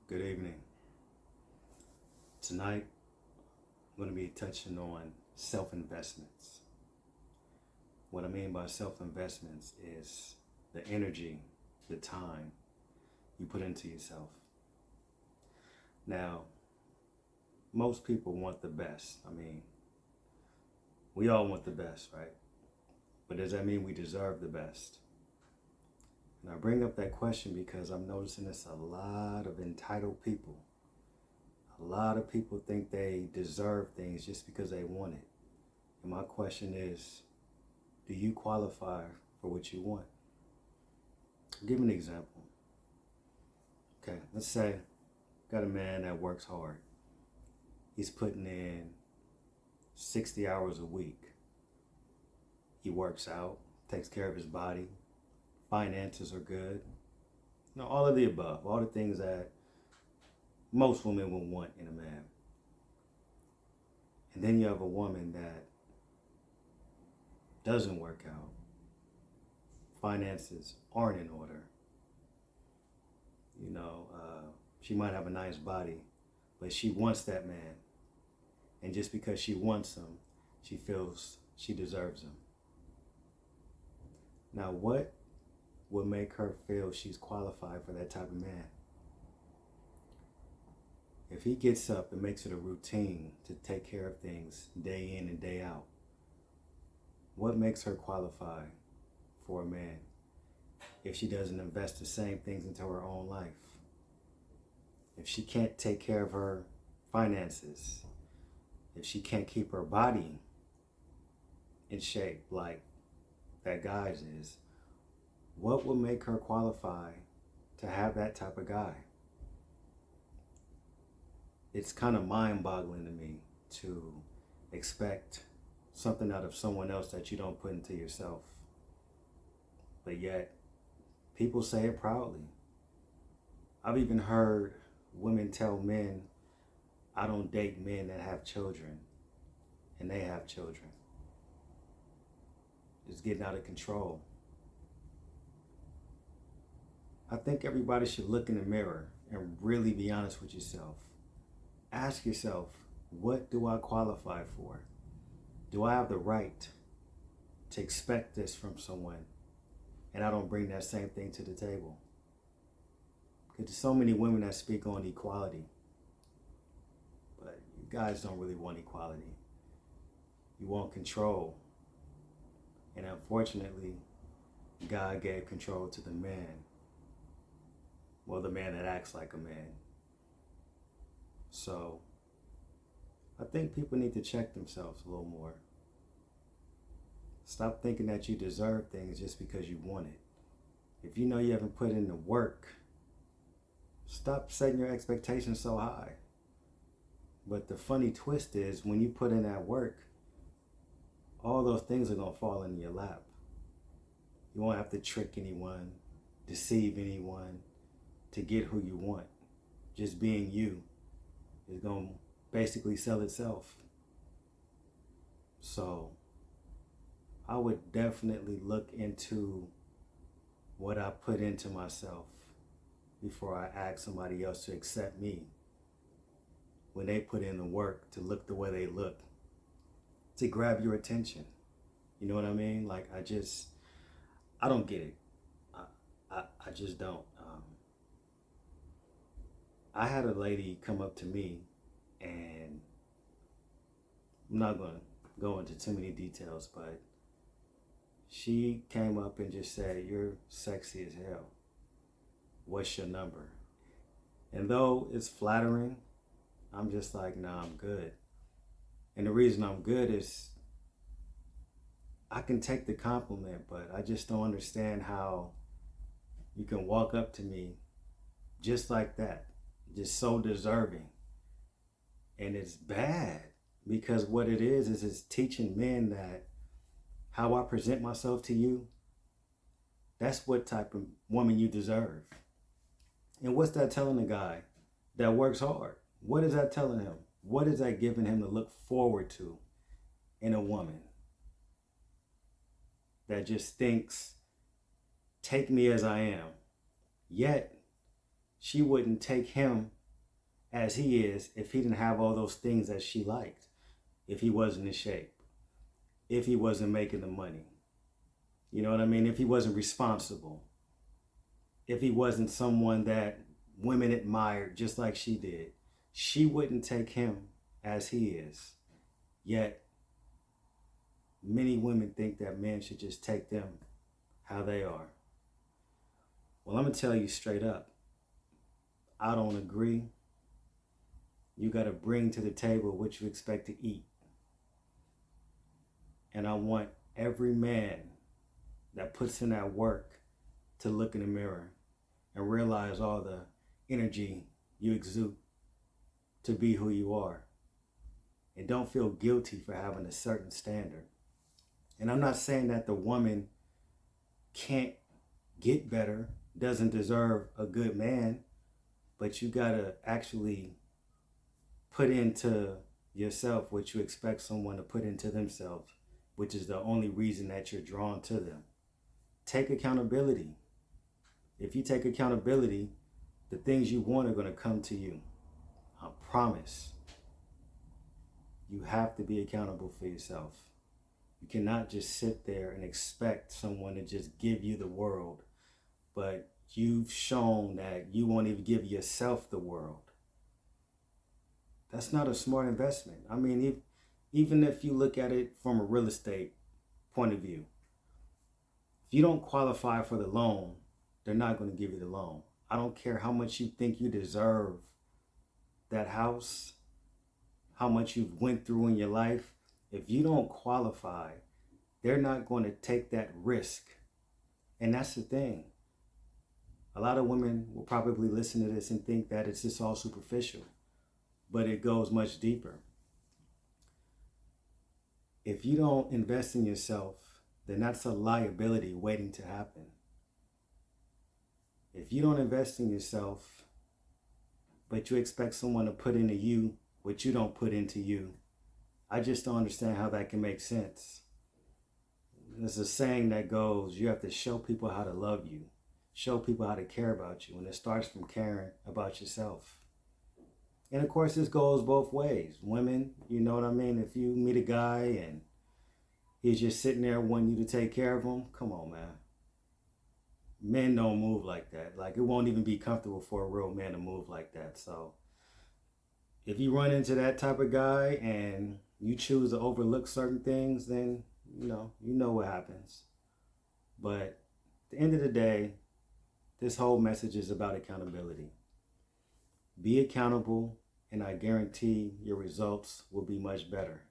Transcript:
Good evening. Tonight, I'm going to be touching on self investments. What I mean by self investments is the energy, the time you put into yourself. Now, most people want the best. We all want the best, right? But does that mean we deserve the best? And I bring up that question because I'm noticing it's a lot of entitled people. A lot of people think they deserve things just because they want it. And my question is, do you qualify for what you want? I'll give an example. Okay, let's say got a man that works hard. He's putting in 60 hours a week. He works out, takes care of his body, finances are good. All of the above, all the things that most women will want in a man. And then you have a woman that doesn't work out. Finances aren't in order. She might have a nice body, but she wants that man. And just because she wants him, she feels she deserves him. Now, what would make her feel she's qualified for that type of man? If he gets up and makes it a routine to take care of things day in and day out, what makes her qualify for a man if she doesn't invest the same things into her own life? If she can't take care of her finances, if she can't keep her body in shape like that guy's is, what would make her qualify to have that type of guy? It's kind of mind-boggling to me to expect something out of someone else that you don't put into yourself. But yet, people say it proudly. I've even heard women tell men, I don't date men that have children, and they have children. It's getting out of control. I think everybody should look in the mirror and really be honest with yourself. Ask yourself, what do I qualify for? Do I have the right to expect this from someone and I don't bring that same thing to the table? Because there's so many women that speak on equality, but you guys don't really want equality. You want control. And unfortunately, God gave control to the man. Well, the man that acts like a man. So, I think people need to check themselves a little more. Stop thinking that you deserve things just because you want it. If you know you haven't put in the work, stop setting your expectations so high. But the funny twist is when you put in that work, all those things are going to fall into your lap. You won't have to trick anyone, deceive anyone to get who you want. Just being you is going to basically sell itself. So I would definitely look into what I put into myself before I ask somebody else to accept me when they put in the work to look the way they look, to grab your attention. You know what I mean? Like, I don't get it. I just don't. I had a lady come up to me, and I'm not going to go into too many details, but she came up and just said, "You're sexy as hell. What's your number?" And though it's flattering, I'm just like, nah, I'm good. And the reason I'm good is I can take the compliment, but I just don't understand how you can walk up to me just like that, just so deserving. And it's bad because what it is it's teaching men that how I present myself to you, that's what type of woman you deserve. And what's that telling a guy that works hard? What is that telling him? What is that giving him to look forward to in a woman that just thinks, take me as I am? Yet, she wouldn't take him as he is if he didn't have all those things that she liked, if he wasn't in shape, if he wasn't making the money. You know what I mean? If he wasn't responsible, if he wasn't someone that women admired just like she did, she wouldn't take him as he is. Yet, many women think that men should just take them how they are. Well, I'm going to tell you straight up, I don't agree. You got to bring to the table what you expect to eat. And I want every man that puts in that work to look in the mirror and realize all the energy you exude to be who you are. And don't feel guilty for having a certain standard. And I'm not saying that the woman can't get better, doesn't deserve a good man, but you gotta actually put into yourself what you expect someone to put into themselves, which is the only reason that you're drawn to them. Take accountability. If you take accountability, the things you want are gonna come to you. I promise. You have to be accountable for yourself. You cannot just sit there and expect someone to just give you the world, but you've shown that you won't even give yourself the world. That's not a smart investment. I mean, even if you look at it from a real estate point of view, if you don't qualify for the loan, they're not going to give you the loan. I don't care how much you think you deserve that house, how much you've went through in your life. If you don't qualify, they're not going to take that risk. And that's the thing. A lot of women will probably listen to this and think that it's just all superficial, but it goes much deeper. If you don't invest in yourself, then that's a liability waiting to happen. If you don't invest in yourself, but you expect someone to put into you what you don't put into you, I just don't understand how that can make sense. There's a saying that goes, you have to show people how to love you, show people how to care about you, and it starts from caring about yourself. And of course, this goes both ways. Women, you know what I mean? If you meet a guy and he's just sitting there wanting you to take care of him, come on, man. Men don't move like that. Like, it won't even be comfortable for a real man to move like that. So if you run into that type of guy and you choose to overlook certain things, then you know what happens. But at the end of the day, this whole message is about accountability. Be accountable, and I guarantee your results will be much better.